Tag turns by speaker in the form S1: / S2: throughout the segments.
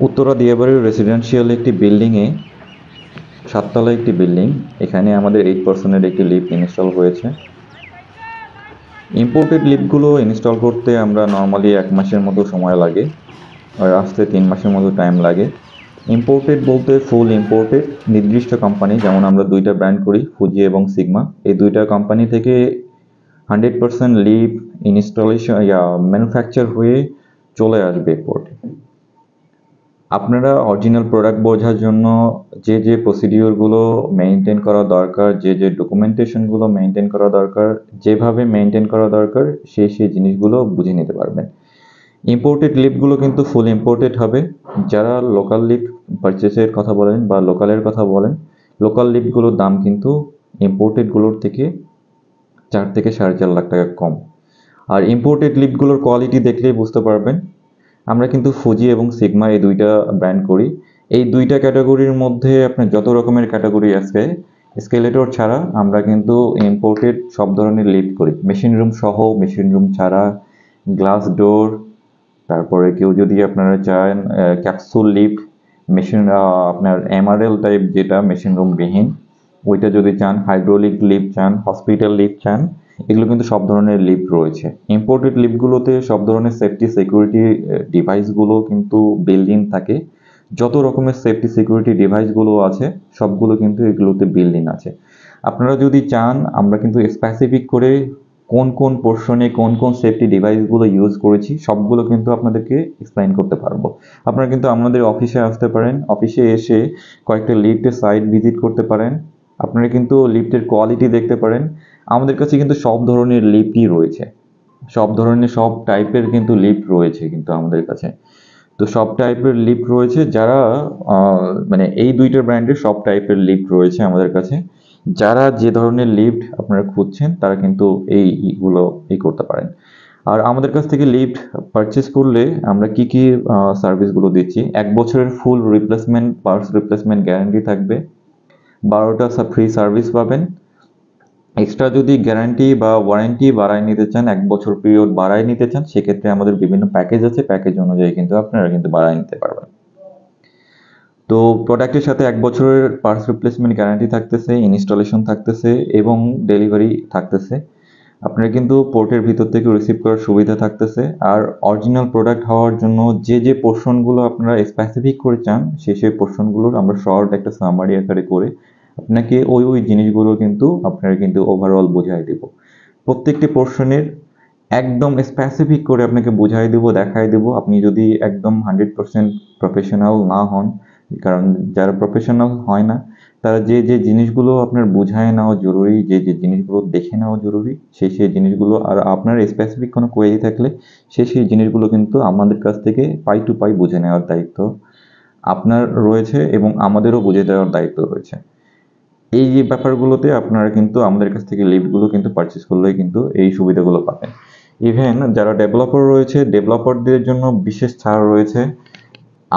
S1: Uttara দিয়াবাড়ির residential একটি বিল্ডিংয়ে, 7 তলায় একটি বিল্ডিং। এখানে আমাদের 8% একটি লিফট ইনস্টল হয়েছে। ইম্পোর্টেড লিফটগুলো ইনস্টল করতে আমরা নর্মালি 1 মাসের মতো সময় লাগে, আর আসতে 3 মাসের মতো টাইম লাগে। ইম্পোর্টেড বলতে ফুল ইম্পোর্টেড নির্দিষ্ট কোম্পানি, যেমন আমরা 2টা ব্র্যান্ড করি, ফুজি এবং সিগমা। এই 2টা কোম্পানি থেকে 100% লিফট ইনস্টলেশন ম্যানুফ্যাকচার হয়ে চলে আসবে পোর্টে। আপনারা অরিজিনাল প্রোডাক্ট বোঝার জন্য যে প্রসিডিওরগুলো মেনটেন করা দরকার, যে ডকুমেন্টেশনগুলো মেনটেন করা দরকার, যেভাবে মেনটেন করা দরকার, সেই জিনিসগুলো বুঝে নিতে পারবেন। ইম্পোর্টেড লিফটগুলো কিন্তু ফুল ইম্পোর্টেড হবে। যারা লোকাল লিফট পারচেসের কথা বলেন বা লোকালের কথা বলেন, লোকাল লিফটগুলোর দাম কিন্তু ইম্পোর্টেডগুলোর থেকে 4 থেকে 4.5 লাখ টাকা কম। আর ইম্পোর্টেড লিফটগুলোর কোয়ালিটি দেখলেই বুঝতে পারবেন। আমরা কিন্তু ফুজি এবং সিগমা এই 2টা ব্র্যান্ড করি। এই 2টা ক্যাটাগরির মধ্যে আপনার যত রকমের ক্যাটাগরি আছে, স্কেলেটর ছাড়া আমরা কিন্তু ইম্পোর্টেড সব ধরনের লিফট করি, মেশিন রুম সহ, মেশিন রুম ছাড়া, গ্লাস ডোর, তারপরে কেউ যদি আপনারা চান ক্যাপসুল লিফট, মেশিন আপনার এমআরএল টাইপ যেটা মেশিন রুম বিহীন, ওইটা যদি চান, হাইড্রোলিক লিফট চান, হসপিটাল লিফট চান, এগুলো কিন্তু সব ধরনের লিফট রয়েছে। ইম্পোর্টেড লিফটগুলোতে সব ধরনের সেফটি সিকিউরিটি ডিভাইসগুলো কিন্তু বিল্ড ইন থাকে। যত রকমের সেফটি সিকিউরিটি ডিভাইসগুলো আছে সবগুলো কিন্তু এগুলোতে বিল্ড ইন আছে। আপনারা যদি চান, আমরা কিন্তু স্পেসিফিক করে কোন পোর্শনে কোন সেফটি ডিভাইসগুলো ইউজ করেছি সবগুলো কিন্তু আপনাদেরকে এক্সপ্লেইন করতে পারবো। আপনারা কিন্তু আমাদের অফিসে আসতে পারেন, অফিসে এসে কয়েকটা লিফটের সাইট ভিজিট করতে পারেন। আপনারা কিন্তু লিফটের কোয়ালিটি দেখতে পারেন। আমাদের কাছে কিন্তু সব ধরনের লিফটই রয়েছে, সব ধরনের সব টাইপের কিন্তু লিফট রয়েছে কিন্তু আমাদের কাছে। তো সব টাইপের লিফট রয়েছে, যারা মানে এই 2টা ব্র্যান্ডের সব টাইপের লিফট রয়েছে আমাদের কাছে। যারা যে ধরনের লিফট আপনারা খুঁজছেন তারা কিন্তু এইগুলো করতে পারেন। আর আমাদের কাছ থেকে লিফট পারচেস করলে আমরা কি সার্ভিসগুলো দিচ্ছি: 1 বছরের ফুল রিপ্লেসমেন্ট, পার্টস রিপ্লেসমেন্ট গ্যারান্টি থাকবে, 12টা ফ্রি সার্ভিস পাবেন। এক্সট্রা যদি গ্যারান্টি বা ওয়ারেন্টি বাড়ায় নিতে চান, 1 বছর পিরিয়ড বাড়ায় নিতে চান, সেক্ষেত্রে আমাদের বিভিন্ন প্যাকেজ আছে, প্যাকেজ অনুযায়ী কিন্তু আপনারা কিন্তু বাড়ায় নিতে পারবেন। তো প্রোডাক্টের সাথে 1 বছরের পার্টস রিপ্লেসমেন্ট গ্যারান্টি থাকতেছে, ইনস্টলেশন থাকতেছে এবং ডেলিভারি থাকতেছে। আপনারা কিন্তু পোর্টের ভিতর থেকে রিসিভ করার সুবিধা থাকতেছে। আর অরিজিনাল প্রোডাক্ট হওয়ার জন্য যে পোর্শনগুলো আপনারা স্পেসিফিক করে চান, সেই পোর্শনগুলোর আমরা শর্ট একটা সামারি আকারে করে আপনাকে ওই জিনিসগুলো কিন্তু আপনারা কিন্তু ওভারঅল বুঝাই দেব। প্রত্যেকটি পোর্শনের একদম স্পেসিফিক করে আপনাকে বুঝাই দেব, দেখাই দেব। আপনি যদি একদম 100% প্রফেশনাল না হন, কারণ যারা প্রফেশনাল হয় না তারা যে জিনিসগুলো আপনার বুঝায় নেওয়া জরুরি, যে জিনিসগুলো দেখে নেওয়া জরুরি, সেই জিনিসগুলো, আর আপনার স্পেসিফিক কোনো কোয়েরি থাকলে সেই জিনিসগুলো কিন্তু আমাদের কাছ থেকে পাই টু পাই বুঝে নেওয়ার দায়িত্ব আপনার রয়েছে এবং আমাদেরও বুঝে দেওয়ার দায়িত্ব রয়েছে। এই ব্যাপারগুলোতে আপনারা কিন্তু আমাদের কাছ থেকে লিফটগুলো কিন্তু পারচেস করলেই কিন্তু এই সুবিধাগুলো পাবেন। ইভেন যারা ডেভেলপার রয়েছে, ডেভেলপারদের জন্য বিশেষ ছাড় রয়েছে।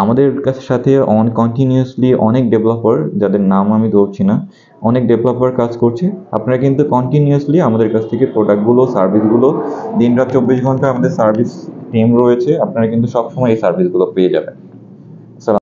S1: আমাদের কাছে সাথে কন্টিনিউয়াসলি অনেক ডেভেলপার, যাদের নাম আমি ধরছি না, অনেক ডেভেলপার কাজ করছে। আপনারা কিন্তু কন্টিনিউয়াসলি আমাদের কাছ থেকে প্রোডাক্টগুলো, সার্ভিসগুলো, দিনরাত 24 ঘন্টা আমাদের সার্ভিস টিম রয়েছে। আপনারা কিন্তু সবসময় এই সার্ভিসগুলো পেয়ে যাবেন।